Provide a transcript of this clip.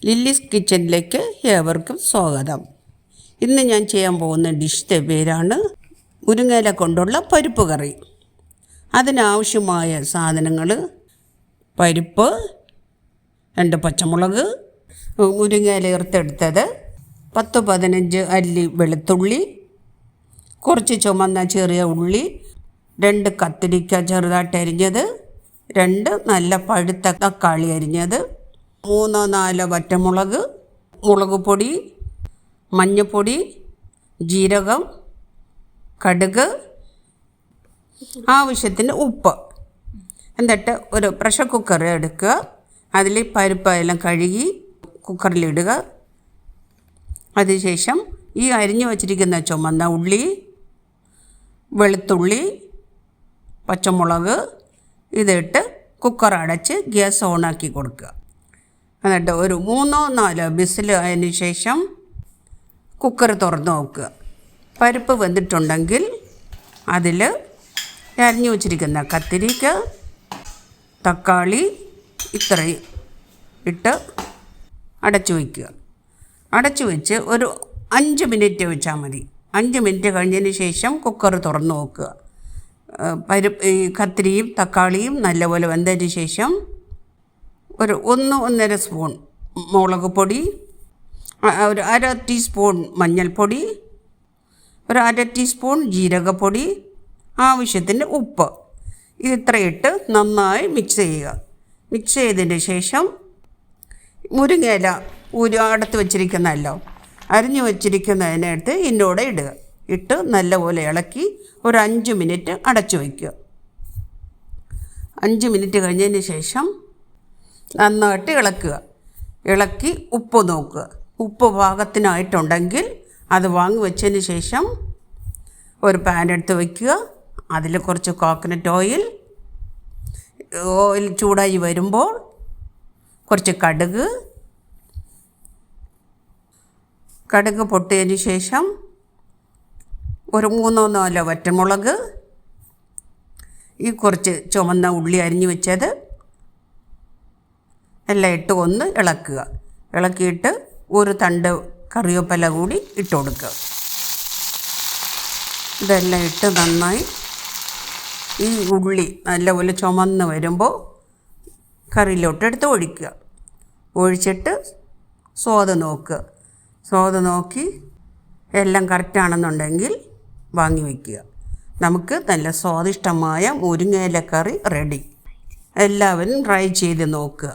Lilies കിച്ചണിലേക്ക് ഏവർക്കും സ്വാഗതം. ഇന്ന് ഞാൻ ചെയ്യാൻ പോകുന്ന ഡിഷിൻ്റെ പേരാണ് മുരിങ്ങയില കൊണ്ടുള്ള പരിപ്പ് കറി. അതിനാവശ്യമായ സാധനങ്ങൾ: പരിപ്പ്, 2 പച്ചമുളക്, മുരിങ്ങയില ഇറുത്തെടുത്തത്, 10-15 അല്ലി വെളുത്തുള്ളി, കുറച്ച് ചുമന്ന ചെറിയ ഉള്ളി, 2 കത്തിരിക്ക ചെറുതായിട്ട് അരിഞ്ഞത്, 2 നല്ല പഴുത്ത തക്കാളി അരിഞ്ഞത്, 3-4 വറ്റമുളക്, മുളക് പൊടി, മഞ്ഞൾപ്പൊടി, ജീരകം, കടുക്, ആവശ്യത്തിന് ഉപ്പ്. എന്നിട്ട് ഒരു പ്രഷർ കുക്കർ എടുക്കുക. അതിൽ പരിപ്പെല്ലാം കഴുകി കുക്കറിലിടുക. അതിനുശേഷം ഈ അരിഞ്ഞു വച്ചിരിക്കുന്ന ചുമന്ന ഉള്ളി, വെളുത്തുള്ളി, പച്ചമുളക് ഇതിട്ട് കുക്കർ അടച്ച് ഗ്യാസ് ഓണാക്കി കൊടുക്കുക. എന്നിട്ട് ഒരു 3-4 വിസിൽ അതിന് ശേഷം കുക്കർ തുറന്ന് നോക്കുക. പരിപ്പ് വെന്തിട്ടുണ്ടെങ്കിൽ അതിൽ അരിഞ്ഞു വച്ചിരിക്കുന്ന കത്തിരിക്ക, തക്കാളി ഇത്രയും ഇട്ട് അടച്ചു വയ്ക്കുക. അടച്ചു വെച്ച് ഒരു 5 മിനിറ്റ് വെച്ചാൽ മതി. 5 മിനിറ്റ് കഴിഞ്ഞതിന് ശേഷം കുക്കർ തുറന്ന് നോക്കുക. ഈ കത്തിരിയും തക്കാളിയും നല്ലപോലെ വെന്തതിന് ശേഷം ഒരു 1-1.5 സ്പൂൺ മുളക് പൊടി, ഒരു 1/2 ടീസ്പൂൺ മഞ്ഞൾപ്പൊടി, ഒരു 1/2 ടീസ്പൂൺ ജീരകപ്പൊടി, ആവശ്യത്തിന് ഉപ്പ് ഇത്രയിട്ട് നന്നായി മിക്സ് ചെയ്യുക. മിക്സ് ചെയ്തതിന് ശേഷം മുരിങ്ങയില അടുത്ത് വെച്ചിരിക്കുന്നതല്ലോ അരിഞ്ഞു വച്ചിരിക്കുന്നതിനടുത്ത് ഇതിൻ്റെ ഇടുക. ഇട്ട് നല്ലപോലെ ഇളക്കി ഒരു 5 മിനിറ്റ് അടച്ചു വയ്ക്കുക. 5 മിനിറ്റ് കഴിഞ്ഞതിന് ശേഷം നന്നായിട്ട് ഇളക്കി ഉപ്പ് നോക്കുക. ഉപ്പ് പാകത്തിനായിട്ടുണ്ടെങ്കിൽ അത് വാങ്ങി വെച്ചതിന് ശേഷം ഒരു പാൻ എടുത്ത് വയ്ക്കുക. അതിൽ കുറച്ച് കോക്കനട്ട് ഓയിൽ ചൂടായി വരുമ്പോൾ കുറച്ച് കടുക് പൊട്ടിയതിന് ശേഷം ഒരു 3-4 വറ്റമുളക്, ഈ കുറച്ച് ചുമന്ന ഉള്ളി അരിഞ്ഞു വെച്ചത് എല്ലാം ഇട്ട് ഒന്ന് ഇളക്കുക. ഇളക്കിയിട്ട് ഒരു തണ്ട് കറിവേപ്പില കൂടി ഇട്ട് കൊടുക്കുക. ഇതെല്ലാം ഇട്ട് നന്നായി ഈ ഉള്ളി നല്ലപോലെ ചുമന്ന് വരുമ്പോൾ കറിയിലോട്ട് എടുത്ത് ഒഴിക്കുക. ഒഴിച്ചിട്ട് സ്വാദ് നോക്കുക. സ്വാദ് നോക്കി എല്ലാം കറക്റ്റാണെന്നുണ്ടെങ്കിൽ വാങ്ങി വയ്ക്കുക. നമുക്ക് നല്ല സ്വാദിഷ്ടമായ മുരിങ്ങയില കറി റെഡി. എല്ലാവരും ട്രൈ ചെയ്ത് നോക്കുക.